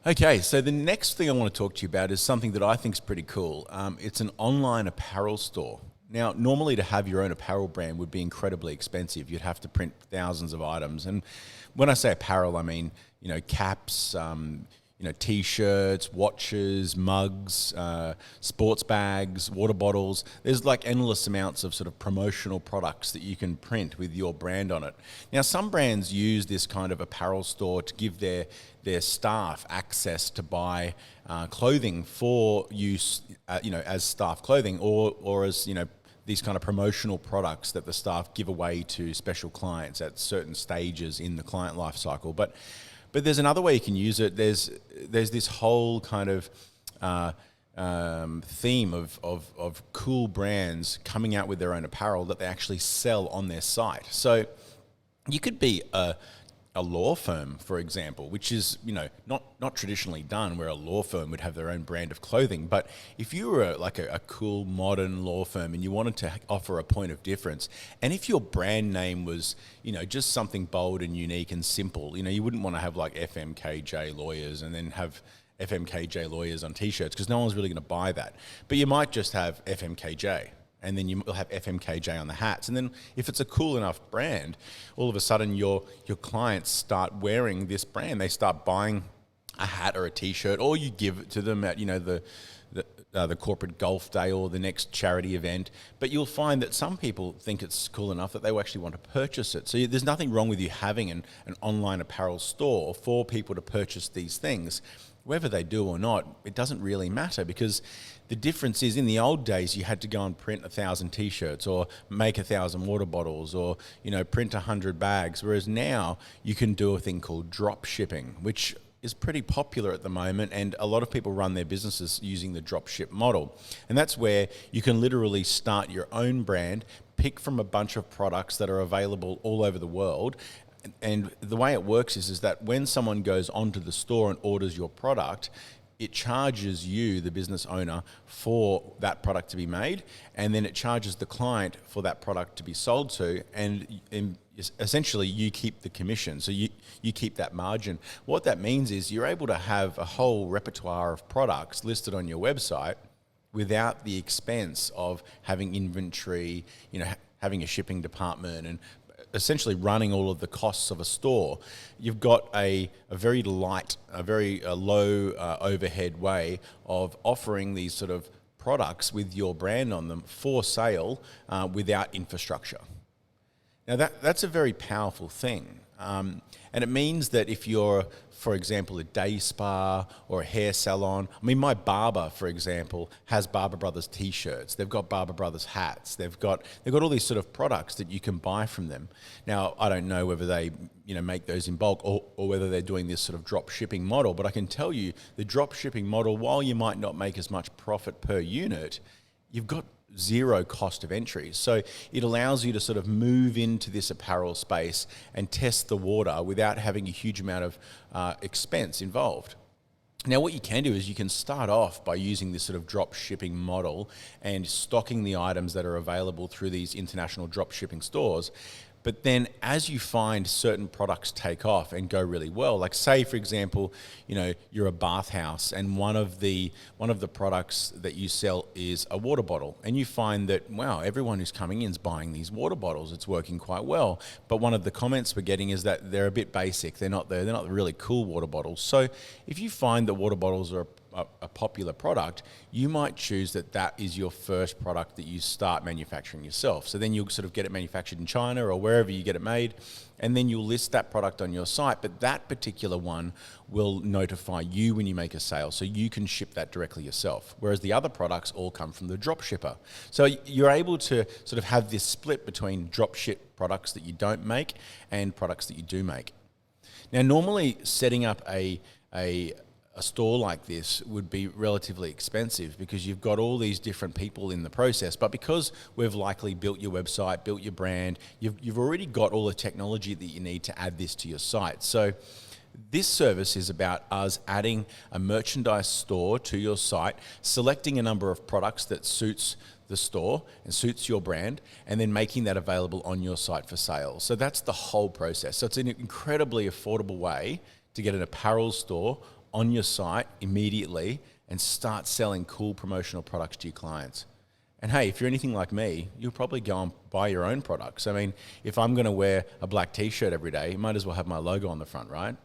Okay, so the next thing I want to talk to you about is something that I think is pretty cool. It's an online apparel store. Now, normally to have your own apparel brand would be incredibly expensive. You'd have to print thousands of items. And when I say apparel, I mean, caps, t-shirts, watches, mugs, sports bags, water bottles. There's like endless amounts of sort of promotional products that you can print with your brand on it. Now, some brands use this kind of apparel store to give their staff access to buy clothing for use, as staff clothing or as, these kind of promotional products that the staff give away to special clients at certain stages in the client life cycle. But there's another way you can use it. There's this whole kind of theme of cool brands coming out with their own apparel that they actually sell on their site. So you could be a law firm, for example, which is not traditionally done, where a law firm would have their own brand of clothing. But if you were a cool modern law firm and you wanted to offer a point of difference, and if your brand name was just something bold and unique and simple, you wouldn't want to have like FMKJ Lawyers and then have FMKJ Lawyers on t-shirts, because no one's really going to buy that. But you might just have FMKJ. And then you'll have FMKJ on the hats. And then if it's a cool enough brand, all of a sudden your clients start wearing this brand. They start buying a hat or a t-shirt, or you give it to them at the corporate golf day or the next charity event. But you'll find that some people think it's cool enough that they will actually want to purchase it. So there's nothing wrong with you having an online apparel store for people to purchase these things. Whether they do or not, it doesn't really matter, because the difference is, in the old days, you had to go and print 1,000 t-shirts or make 1,000 water bottles or, print 100 bags. Whereas now you can do a thing called drop shipping, which is pretty popular at the moment, and a lot of people run their businesses using the drop ship model. And that's where you can literally start your own brand, pick from a bunch of products that are available all over the world. And the way it works is that when someone goes onto the store and orders your product, it charges you, the business owner, for that product to be made, and then it charges the client for that product to be sold to, and essentially you keep the commission, so you keep that margin. What that means is you're able to have a whole repertoire of products listed on your website without the expense of having inventory, having a shipping department, and essentially running all of the costs of a store. You've got a very light, a very low overhead way of offering these sort of products with your brand on them for sale without infrastructure. Now that's a very powerful thing. And it means that if you're, for example, a day spa or a hair salon, my barber, for example, has Barber Brothers t-shirts. They've got Barber Brothers hats. They've got all these sort of products that you can buy from them. Now, I don't know whether they make those in bulk or whether they're doing this sort of drop shipping model, but I can tell you the drop shipping model, while you might not make as much profit per unit, you've got zero cost of entry. So it allows you to sort of move into this apparel space and test the water without having a huge amount of expense involved. Now, what you can do is you can start off by using this sort of drop shipping model and stocking the items that are available through these international drop shipping stores. But then as you find certain products take off and go really well, like say, for example, you're a bathhouse and one of the products that you sell is a water bottle, and you find that, wow, everyone who's coming in is buying these water bottles. It's working quite well. But one of the comments we're getting is that they're a bit basic. They're not really cool water bottles. So if you find that water bottles are a popular product, you might choose that is your first product that you start manufacturing yourself. So then you'll sort of get it manufactured in China or wherever you get it made, and then you'll list that product on your site. But that particular one will notify you when you make a sale, so you can ship that directly yourself. Whereas the other products all come from the drop shipper. So you're able to sort of have this split between drop ship products that you don't make and products that you do make. Now, normally setting up a store like this would be relatively expensive because you've got all these different people in the process. But because we've likely built your website, built your brand, you've already got all the technology that you need to add this to your site. So this service is about us adding a merchandise store to your site, selecting a number of products that suits the store and suits your brand, and then making that available on your site for sale. So that's the whole process. So it's an incredibly affordable way to get an apparel store on your site immediately and start selling cool promotional products to your clients. And hey, if you're anything like me, you'll probably go and buy your own products. I mean, if I'm going to wear a black t-shirt every day, you might as well have my logo on the front, right?